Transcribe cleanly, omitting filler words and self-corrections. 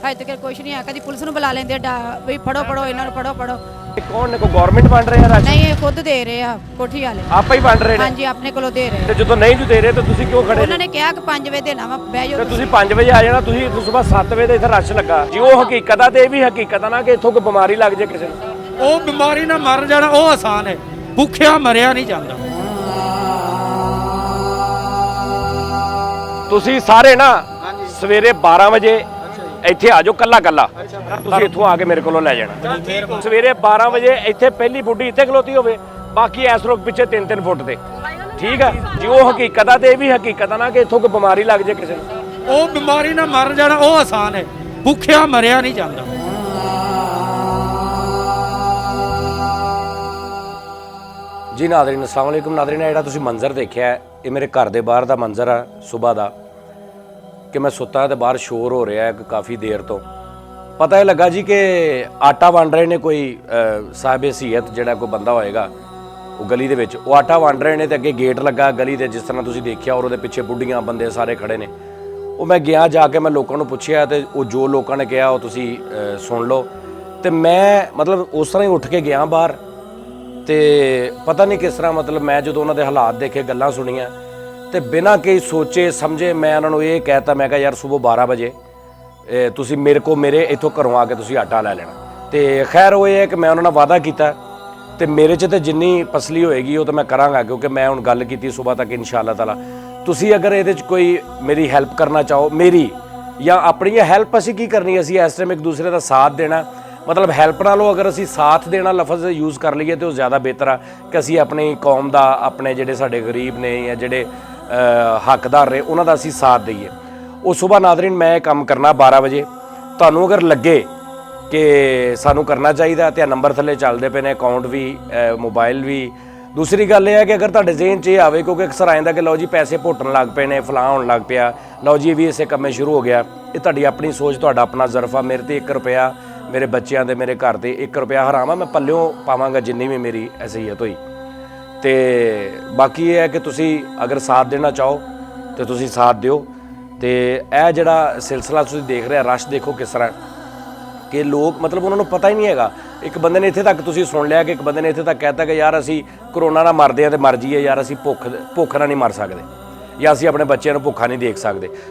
अजे तक कुछ नहीं है। कभी पुलिस नूं बुला लेंदे भी फड़ो फड़ो इन्हां नूं फड़ो फड़ो। कौन ने को गवर्नमेंट वंड रहे हैं राशन? नहीं ये खुद दे रहे हैं कोठी वाले। आप ही वंड रहे हाँ हैं? जी अपने कोलों दे रहे ਤੇ ਜਦੋਂ ਨਹੀਂ ਜੂ ਦੇ ਰਹੇ ਤਾਂ ਤੁਸੀਂ ਕਿਉਂ ਖੜੇ? उन्होंने कहा कि 5 बजे देना वा बह ਤੇ जाओ। ਤੁਸੀਂ 5 ਵਜੇ ਆ ਜਾਣਾ, ਤੁਸੀਂ ਸਵੇਰ 7 ਵਜੇ ਤੇ ਇੱਥੇ ਰਸ਼ ਲੱਗਾ ਜੀ। ਉਹ ਹਕੀਕਤ ਆ ਤੇ ਇਹ ਵੀ ਹਕੀਕਤ ਆ ਨਾ ਕਿ ਇੱਥੋਂ ਕੋਈ ਬਿਮਾਰੀ ਲੱਗ ਜੇ ਕਿਸੇ ਨੂੰ। ਉਹ ਬਿਮਾਰੀ ਨਾਲ ਮਰ ਜਾਣਾ ਉਹ ਆਸਾਨ ਹੈ, ਭੁੱਖਿਆ ਮਰਿਆ ਨਹੀਂ ਜਾਂਦਾ। ਤੁਸੀਂ ਸਾਰੇ ਨਾ ਸਵੇਰੇ 12 ਵਜੇ ਇੱਥੇ ਆ ਜਾਓ ਕੱਲਾ ਕੱਲਾ। ਤੁਸੀਂ ਇੱਥੋਂ ਆ ਕੇ ਮੇਰੇ ਕੋਲੋਂ ਲੈ ਜਾਣਾ। ਸਵੇਰੇ 12 ਵਜੇ ਇੱਥੇ ਪਹਿਲੀ ਬੁੱਢੀ ਇੱਥੇ ਖਲੋਤੀ ਹੋਵੇ, ਬਾਕੀ ਐਸ ਲੋਕ ਪਿੱਛੇ 3-3 ਫੁੱਟ ਤੇ। ਠੀਕ ਆ ਜੀ। ਉਹ ਹਕੀਕਤ ਆ ਤੇ ਇਹ ਵੀ ਹਕੀਕਤ ਆ ਨਾ ਕਿ ਇੱਥੋਂ ਕੋਈ ਬਿਮਾਰੀ ਲੱਗ ਜੇ ਕਿਸੇ ਨੂੰ। ਉਹ ਬਿਮਾਰੀ ਨਾਲ ਮਰ ਜਾਣਾ ਉਹ ਆਸਾਨ ਹੈ, ਭੁੱਖਿਆ ਮਰਿਆ ਨਹੀਂ ਜਾਂਦਾ। ਜੀ ਨਾਜ਼ਰੀਨ अस्सलाम वालेकुम। ਨਾਜ਼ਰੀਨ ਜਿਹੜਾ ਤੁਸੀਂ ਮੰਜ਼ਰ ਦੇਖਿਆ ਹੈ, ਇਹ ਮੇਰੇ ਘਰ ਦੇ ਬਾਹਰ ਦਾ ਮੰਜ਼ਰ ਆ ਸਵੇਰ ਦਾ ਕਿ ਮੈਂ ਸੁੱਤਾ ਤੇ ਬਾਹਰ ਸ਼ੋਰ ਹੋ ਰਿਹਾ ਹੈ ਕਾਫੀ ਦੇਰ ਤੋਂ। ਪਤਾ ਇਹ ਲੱਗਾ ਜੀ ਕਿ ਆਟਾ ਵੰਡ ਰਹੇ ਨੇ ਕੋਈ ਸਾਹਿਬ ਸੀਅਤ ਜਿਹੜਾ ਕੋਈ ਬੰਦਾ ਹੋਏਗਾ ਉਹ ਗਲੀ ਦੇ ਵਿੱਚ, ਉਹ ਆਟਾ ਵੰਡ ਰਹੇ ਨੇ ਤੇ ਅੱਗੇ ਗੇਟ ਲੱਗਾ ਗਲੀ ਦੇ, ਜਿਸ ਤਰ੍ਹਾਂ ਤੁਸੀਂ ਦੇਖਿਆ, ਔਰ ਉਹਦੇ ਪਿੱਛੇ ਬੁੱਢੀਆਂ ਬੰਦੇ ਸਾਰੇ ਖੜੇ ਨੇ। ਉਹ ਮੈਂ ਗਿਆ ਜਾ ਕੇ ਮੈਂ ਲੋਕਾਂ ਨੂੰ ਪੁੱਛਿਆ ਤੇ ਉਹ ਜੋ ਲੋਕਾਂ ਨੇ ਕਿਹਾ ਉਹ ਤੁਸੀਂ ਸੁਣ ਲਓ। ਤੇ ਮੈਂ ਮਤਲਬ ਉਸ ਤਰ੍ਹਾਂ ਹੀ ਉੱਠ ਕੇ ਗਿਆ ਬਾਹਰ ਤੇ ਪਤਾ ਨਹੀਂ ਕਿਸ ਤਰ੍ਹਾਂ ਮਤਲਬ ਮੈਂ ਜਦੋਂ ਉਹਨਾਂ ਦੇ ਹਾਲਾਤ ਦੇਖੇ, ਗੱਲਾਂ ਸੁਣੀਆਂ ਤੇ ਬਿਨਾਂ ਕੋਈ ਸੋਚੇ ਸਮਝੇ ਮੈਂ ਉਹਨਾਂ ਨੂੰ ਇਹ ਕਹਿਤਾ, ਮੈਂ ਕਿਹਾ ਯਾਰ ਸਵੇਰ 12 ਵਜੇ ਤੁਸੀਂ ਮੇਰੇ ਇੱਥੋਂ ਘਰੋਂ ਆ ਕੇ ਤੁਸੀਂ ਆਟਾ ਲੈ ਲੈਣਾ। ਤੇ ਖੈਰ ਉਹ ਇਹ ਹੈ ਕਿ ਮੈਂ ਉਹਨਾਂ ਨਾਲ ਵਾਅਦਾ ਕੀਤਾ ਤੇ ਮੇਰੇ 'ਚ ਤੇ ਜਿੰਨੀ ਪਸਲੀ ਹੋਏਗੀ ਉਹ ਤਾਂ ਮੈਂ ਕਰਾਂਗਾ, ਕਿਉਂਕਿ ਮੈਂ ਹੁਣ ਗੱਲ ਕੀਤੀ ਸਵੇਰ ਤੱਕ ਇਨਸ਼ਾਅੱਲਾ ਤਾਲਾ। ਤੁਸੀਂ ਅਗਰ ਇਹਦੇ 'ਚ ਕੋਈ ਮੇਰੀ ਹੈਲਪ ਕਰਨਾ ਚਾਹੋ, ਮੇਰੀ ਜਾਂ ਆਪਣੀ ਹੈਲਪ, ਅਸੀਂ ਕੀ ਕਰਨੀ, ਅਸੀਂ ਇਸ ਟਾਈਮ ਇੱਕ ਦੂਸਰੇ ਦਾ ਸਾਥ ਦੇਣਾ। ਮਤਲਬ ਹੈਲਪ ਨਾਲੋਂ ਅਗਰ ਅਸੀਂ ਸਾਥ ਦੇਣਾ ਲਫ਼ਜ਼ ਯੂਜ਼ ਕਰ ਲਈਏ ਤੇ ਉਹ ਜ਼ਿਆਦਾ ਬਿਹਤਰ ਆ ਕਿ ਅਸੀਂ ਆਪਣੀ ਕੌਮ ਦਾ, ਆਪਣੇ ਜਿਹੜੇ ਸਾਡੇ ਗਰੀਬ ਨੇ ਜਾਂ ਜਿਹੜੇ ਹੱਕਦਾਰ ਨੇ ਉਹਨਾਂ ਦਾ ਅਸੀਂ ਸਾਥ ਦਈਏ। ਉਹ ਸਵੇਰ ਨਾਜ਼ਰੀਨ ਮੈਂ ਇਹ ਕੰਮ ਕਰਨਾ 12 ਵਜੇ। ਤੁਹਾਨੂੰ ਅਗਰ ਲੱਗੇ ਕਿ ਸਾਨੂੰ ਕਰਨਾ ਚਾਹੀਦਾ ਤੇ ਨੰਬਰ ਥੱਲੇ ਚੱਲਦੇ ਪਏ ਨੇ, ਅਕਾਊਂਟ ਵੀ, ਮੋਬਾਈਲ ਵੀ। ਦੂਸਰੀ ਗੱਲ ਇਹ ਹੈ ਕਿ ਅਗਰ ਤੁਹਾਡੇ ਜ਼ਿਹਨ 'ਚ ਇਹ ਆਵੇ, ਕਿਉਂਕਿ ਅਕਸਰ ਆਇੰਦਾ ਕਿ ਲਓ ਜੀ ਪੈਸੇ ਭੁੱਟਣ ਲੱਗ ਪਏ ਨੇ, ਫਲਾਂ ਹੋਣ ਲੱਗ ਪਿਆ, ਲਓ ਜੀ ਇਹ ਵੀ ਇਸੇ ਕੰਮੇ ਸ਼ੁਰੂ ਹੋ ਗਿਆ। ਇਹ ਤੁਹਾਡੀ ਆਪਣੀ ਸੋਚ, ਤੁਹਾਡਾ ਆਪਣਾ ਜ਼ਰਫਾ। ਮੇਰੇ ਤੇ 1 ਰੁਪਇਆ, ਮੇਰੇ ਬੱਚਿਆਂ ਦੇ, ਮੇਰੇ ਘਰ ਤੇ 1 ਰੁਪਇਆ ਹਰਾਮ ਆ, ਮੈਂ ਪੱਲਿਓਂ ਪਾਵਾਂਗਾ ਜਿੰਨੀ ਵੀ ਮੇਰੀ ਅਸਈਅਤ ਹੋਈ। ਤੇ ਬਾਕੀ ਇਹ ਹੈ ਕਿ ਤੁਸੀਂ ਅਗਰ ਸਾਥ ਦੇਣਾ ਚਾਹੋ ਤੇ ਤੁਸੀਂ ਸਾਥ ਦਿਓ। ਤੇ ਇਹ ਜਿਹੜਾ ਸਿਲਸਿਲਾ ਤੁਸੀਂ ਦੇਖ ਰਹੇ, ਰਸ਼ ਦੇਖੋ ਕਿਸ ਤਰ੍ਹਾਂ ਕਿ ਲੋਕ ਮਤਲਬ ਉਹਨਾਂ ਨੂੰ ਪਤਾ ਹੀ ਨਹੀਂ ਹੈਗਾ। ਇੱਕ ਬੰਦੇ ਨੇ ਇੱਥੇ ਤੱਕ ਤੁਸੀਂ ਸੁਣ ਲਿਆ ਕਿ ਇੱਕ ਬੰਦੇ ਨੇ ਇੱਥੇ ਤੱਕ ਕਹਿਤਾ ਕਿ ਯਾਰ ਅਸੀਂ ਕਰੋਨਾ ਨਾਲ ਮਰਦੇ ਹਾਂ ਤੇ ਮਰ ਜਾਈਏ, ਯਾਰ ਅਸੀਂ ਭੁੱਖ ਨਾਲ ਨਹੀਂ ਮਰ ਸਕਦੇ, ਜਾਂ ਅਸੀਂ ਆਪਣੇ ਬੱਚਿਆਂ ਨੂੰ ਭੁੱਖਾ ਨਹੀਂ ਦੇਖ ਸਕਦੇ।